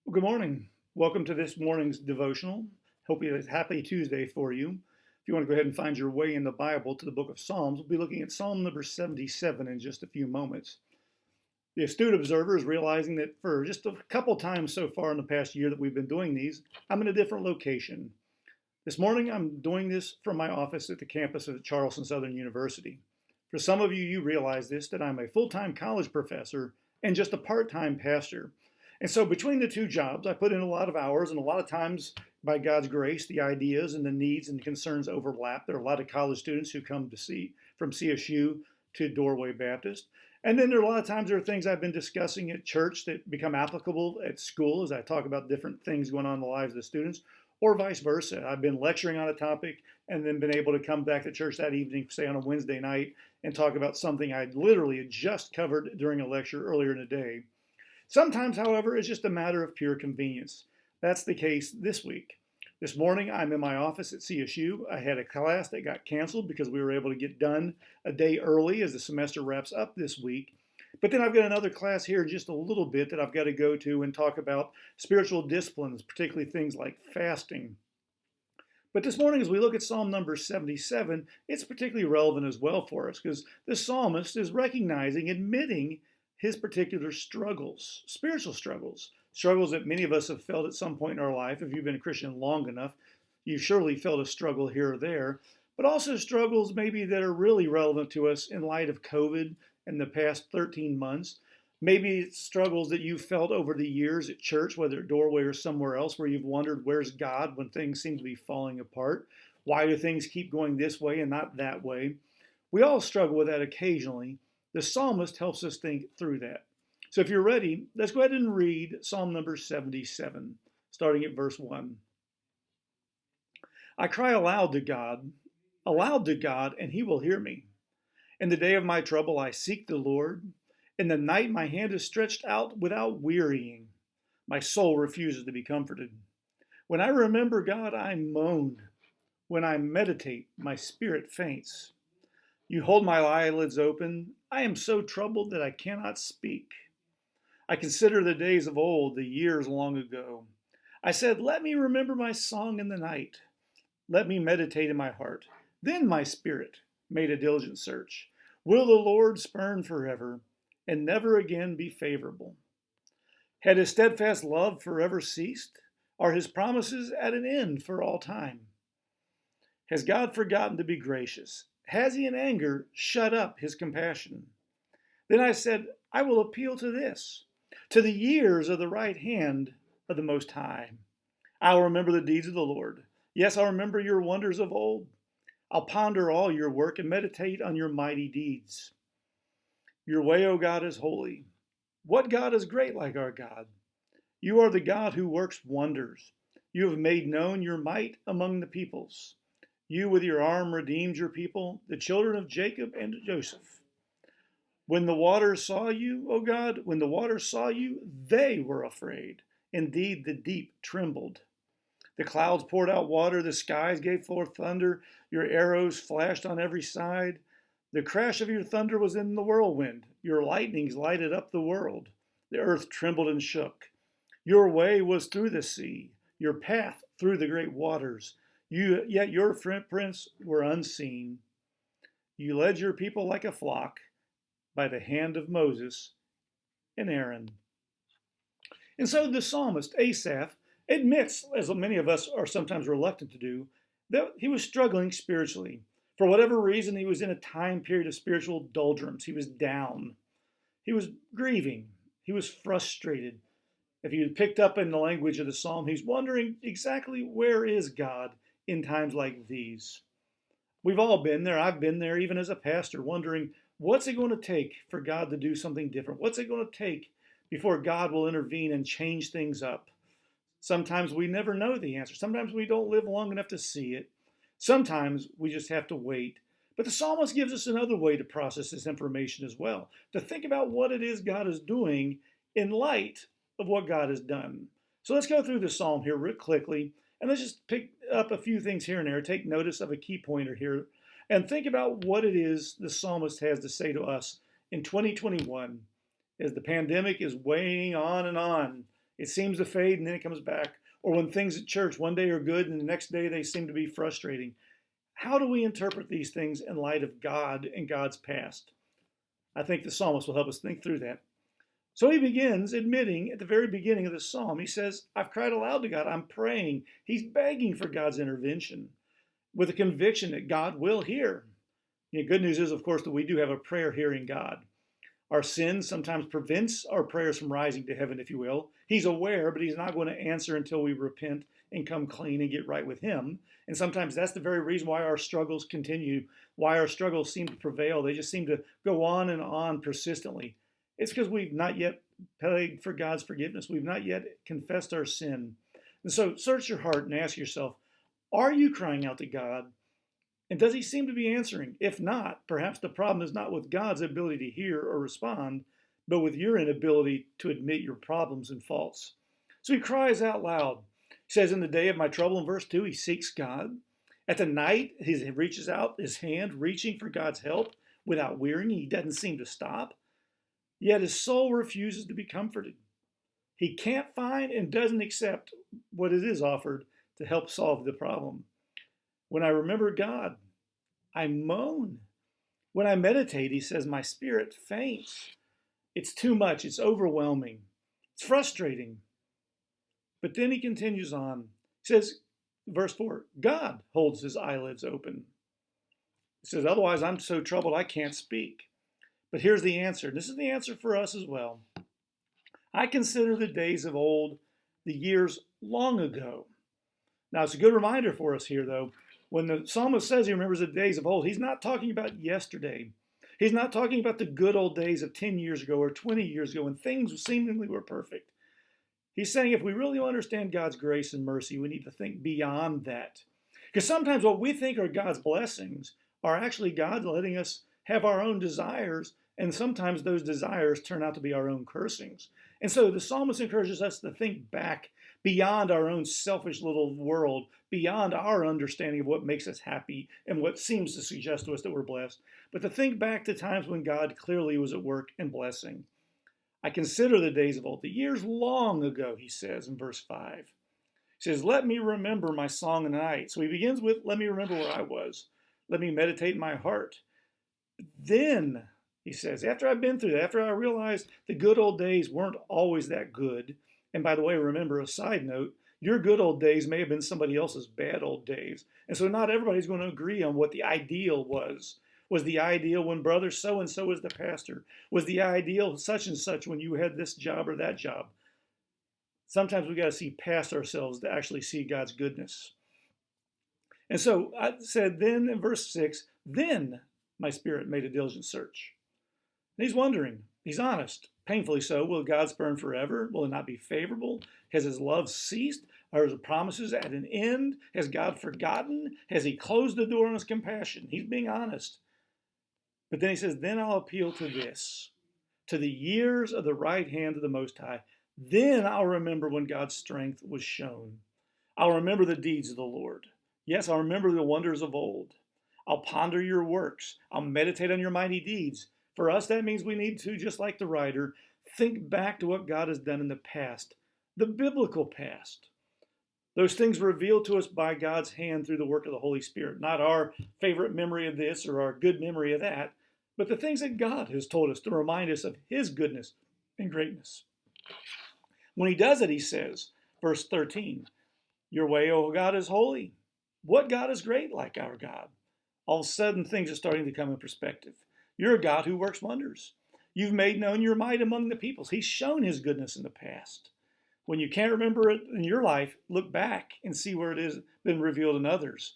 Well, good morning. Welcome to this morning's devotional. Hope it's a happy Tuesday for you. If you want to go ahead and find your way in the Bible to the book of Psalms, we'll be looking at Psalm number 77 in just a few moments. The astute observer is realizing that for just a couple times so far in the past year that we've been doing these, I'm in a different location. This morning, I'm doing this from my office at the campus of Charleston Southern University. For some of you, you realize this, that I'm a full-time college professor and just a part-time pastor. And so between the two jobs, I put in a lot of hours, and a lot of times, by God's grace, the ideas and the needs and concerns overlap. There are a lot of college students who come to see from CSU to Doorway Baptist. And then there are a lot of times there are things I've been discussing at church that become applicable at school as I talk about different things going on in the lives of the students, or vice versa. I've been lecturing on a topic and then been able to come back to church that evening, say on a Wednesday night, and talk about something I literally had just covered during a lecture earlier in the day. Sometimes, however, it's just a matter of pure convenience. That's the case this week. This morning, I'm in my office at CSU. I had a class that got canceled because we were able to get done a day early as the semester wraps up this week. But then I've got another class here in just a little bit that I've got to go to and talk about spiritual disciplines, particularly things like fasting. But this morning, as we look at Psalm number 77, it's particularly relevant as well for us because the psalmist is recognizing, admitting his particular struggles, spiritual struggles, struggles that many of us have felt at some point in our life. If you've been a Christian long enough, you've surely felt a struggle here or there, but also struggles maybe that are really relevant to us in light of COVID and the past 13 months. Maybe it's struggles that you've felt over the years at church, whether at Doorway or somewhere else, where you've wondered, where's God when things seem to be falling apart? Why do things keep going this way and not that way? We all struggle with that occasionally. The psalmist helps us think through that. So if you're ready, let's go ahead and read Psalm number 77, starting at verse 1. I cry aloud to God, and he will hear me. In the day of my trouble, I seek the Lord. In the night, my hand is stretched out without wearying. My soul refuses to be comforted. When I remember God, I moan. When I meditate, my spirit faints. You hold my eyelids open. I am so troubled that I cannot speak. I consider the days of old, the years long ago. I said, let me remember my song in the night. Let me meditate in my heart. Then my spirit made a diligent search. Will the Lord spurn forever and never again be favorable? Had his steadfast love forever ceased? Are his promises at an end for all time? Has God forgotten to be gracious? Has he in anger shut up his compassion? Then I said, I will appeal to this, to the years of the right hand of the Most High. I will remember the deeds of the Lord. Yes, I'll remember your wonders of old. I'll ponder all your work and meditate on your mighty deeds. Your way, O God, is holy. What God is great like our God? You are the God who works wonders. You have made known your might among the peoples. You with your arm redeemed your people, the children of Jacob and Joseph. When the waters saw you, O God, when the waters saw you, they were afraid. Indeed, the deep trembled. The clouds poured out water, the skies gave forth thunder, your arrows flashed on every side. The crash of your thunder was in the whirlwind, your lightnings lighted up the world. The earth trembled and shook. Your way was through the sea, your path through the great waters. Yet your footprints were unseen. You led your people like a flock by the hand of Moses and Aaron. And so the psalmist, Asaph, admits, as many of us are sometimes reluctant to do, that he was struggling spiritually. For whatever reason, he was in a time period of spiritual doldrums. He was down. He was grieving. He was frustrated. If you picked up in the language of the psalm, he's wondering exactly where is God in times like these. We've all been there. I've been there even as a pastor, wondering what's it going to take for God to do something different? What's it going to take before God will intervene and change things up? Sometimes we never know the answer. Sometimes we don't live long enough to see it. Sometimes we just have to wait. But the psalmist gives us another way to process this information as well, to think about what it is God is doing in light of what God has done. So let's go through the psalm here real quickly, and let's just pick up a few things here and there, take notice of a key pointer here, and think about what it is the psalmist has to say to us in 2021 as the pandemic is weighing on and on It seems to fade and then it comes back. Or when things at church one day are good and the next day they seem to be frustrating. How do we interpret these things in light of God and God's past? I think the psalmist will help us think through that. So he begins admitting at the very beginning of the psalm, he says, I've cried aloud to God. I'm praying. He's begging for God's intervention with a conviction that God will hear. The good news is, of course, that we do have a prayer-hearing God. Our sin sometimes prevents our prayers from rising to heaven, if you will. He's aware, but he's not going to answer until we repent and come clean and get right with him. And sometimes that's the very reason why our struggles continue, why our struggles seem to prevail. They just seem to go on and on persistently. It's because we've not yet prayed for God's forgiveness. We've not yet confessed our sin. And so search your heart and ask yourself, are you crying out to God? And does he seem to be answering? If not, perhaps the problem is not with God's ability to hear or respond, but with your inability to admit your problems and faults. So he cries out loud. He says, in the day of my trouble, in verse 2, he seeks God. At the night, he reaches out his hand, reaching for God's help without wearying. He doesn't seem to stop. Yet his soul refuses to be comforted. He can't find and doesn't accept what it is offered to help solve the problem. When I remember God, I moan. When I meditate, he says, my spirit faints. It's too much. It's overwhelming. It's frustrating. But then he continues on. He says, verse 4, God holds his eyelids open. He says, otherwise I'm so troubled I can't speak. But here's the answer. This is the answer for us as well. I consider the days of old, the years long ago. Now, it's a good reminder for us here, though. When the psalmist says he remembers the days of old, he's not talking about yesterday. He's not talking about the good old days of 10 years ago or 20 years ago when things seemingly were perfect. He's saying if we really understand God's grace and mercy, we need to think beyond that. Because sometimes what we think are God's blessings are actually God letting us have our own desires, and sometimes those desires turn out to be our own cursings. And so the psalmist encourages us to think back beyond our own selfish little world, beyond our understanding of what makes us happy and what seems to suggest to us that we're blessed, but to think back to times when God clearly was at work and blessing. I consider the days of old, the years long ago, he says in verse 5. He says, let me remember my song in the night. So he begins with, let me remember where I was. Let me meditate in my heart. Then, he says, after I've been through that, after I realized the good old days weren't always that good, and by the way, remember a side note, your good old days may have been somebody else's bad old days. And so not everybody's going to agree on what the ideal was. Was the ideal when brother so-and-so was the pastor? Was the ideal such and such when you had this job or that job? Sometimes we got to see past ourselves to actually see God's goodness. And so I said, then in verse 6, then my spirit made a diligent search. And he's wondering, he's honest, painfully so. Will God's burn forever? Will it not be favorable? Has his love ceased? Are his promises at an end? Has God forgotten? Has he closed the door on his compassion? He's being honest. But then he says, then I'll appeal to this, to the years of the right hand of the Most High. Then I'll remember when God's strength was shown. I'll remember the deeds of the Lord. Yes, I'll remember the wonders of old. I'll ponder your works. I'll meditate on your mighty deeds. For us, that means we need to, just like the writer, think back to what God has done in the past, the biblical past. Those things revealed to us by God's hand through the work of the Holy Spirit. Not our favorite memory of this or our good memory of that, but the things that God has told us to remind us of his goodness and greatness. When he does it, he says, verse 13, your way, O God, is holy. What God is great like our God? All of a sudden, things are starting to come in perspective. You're a God who works wonders. You've made known your might among the peoples. He's shown his goodness in the past. When you can't remember it in your life, look back and see where it has been revealed in others.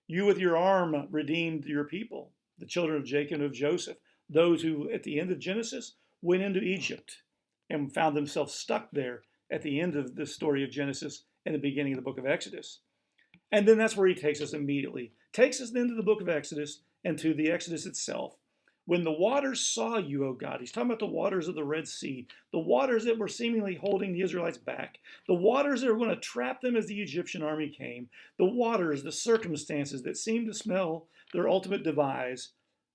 You with your arm redeemed your people, the children of Jacob and of Joseph, those who at the end of Genesis went into Egypt and found themselves stuck there at the end of the story of Genesis and the beginning of the book of Exodus. And then that's where he takes us immediately. Takes us into the book of Exodus and to the Exodus itself. When the waters saw you, O God, he's talking about the waters of the Red Sea, the waters that were seemingly holding the Israelites back, the waters that were going to trap them as the Egyptian army came, the waters, the circumstances that seemed to smell their ultimate demise.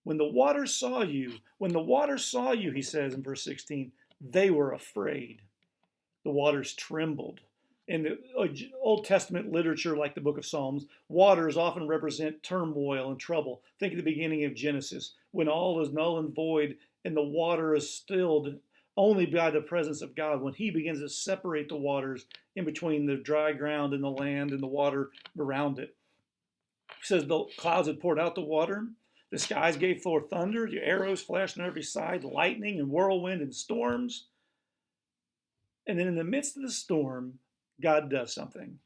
When the waters saw you, he says in verse 16, they were afraid. The waters trembled. In the Old Testament literature, like the book of Psalms, waters often represent turmoil and trouble. Think of the beginning of Genesis, when all is null and void and the water is stilled only by the presence of God, when he begins to separate the waters in between the dry ground and the land and the water around it. It says the clouds had poured out the water, the skies gave forth thunder, the arrows flashed on every side, lightning and whirlwind and storms. And then in the midst of the storm, God does something.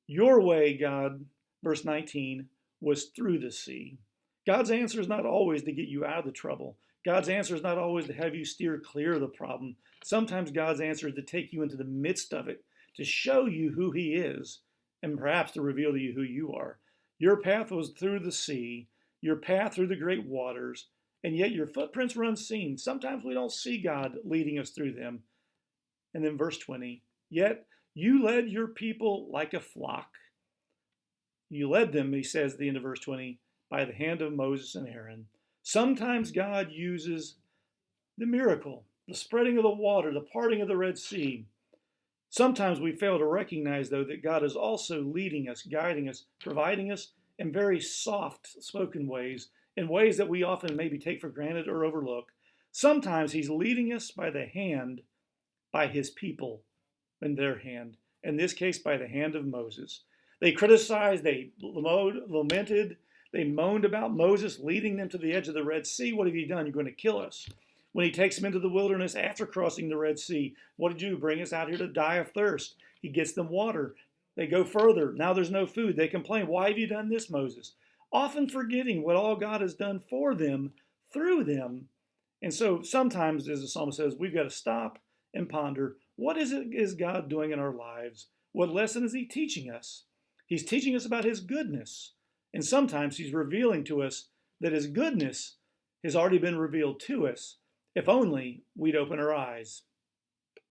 Your way, God, verse 19, was through the sea. God's answer is not always to get you out of the trouble. God's answer is not always to have you steer clear of the problem. Sometimes God's answer is to take you into the midst of it, to show you who he is, and perhaps to reveal to you who you are. Your path was through the sea, your path through the great waters, and yet your footprints were unseen. Sometimes we don't see God leading us through them. And then verse 20, yet you led your people like a flock. You led them, he says at the end of verse 20, by the hand of Moses and Aaron. Sometimes God uses the miracle, the spreading of the water, the parting of the Red Sea. Sometimes we fail to recognize, though, that God is also leading us, guiding us, providing us in very soft spoken ways, in ways that we often maybe take for granted or overlook. Sometimes he's leading us by the hand, by his people in their hand. In this case, by the hand of Moses. They criticized, they lamented, they moaned about Moses leading them to the edge of the Red Sea. What have you done? You're going to kill us. When he takes them into the wilderness after crossing the Red Sea, what did you do? Bring us out here to die of thirst. He gets them water. They go further. Now there's no food. They complain, why have you done this, Moses? Often forgetting what all God has done for them, through them. And so sometimes, as the psalmist says, we've got to stop and ponder, what is God doing in our lives? What lesson is he teaching us? He's teaching us about his goodness. And sometimes he's revealing to us that his goodness has already been revealed to us, if only we'd open our eyes.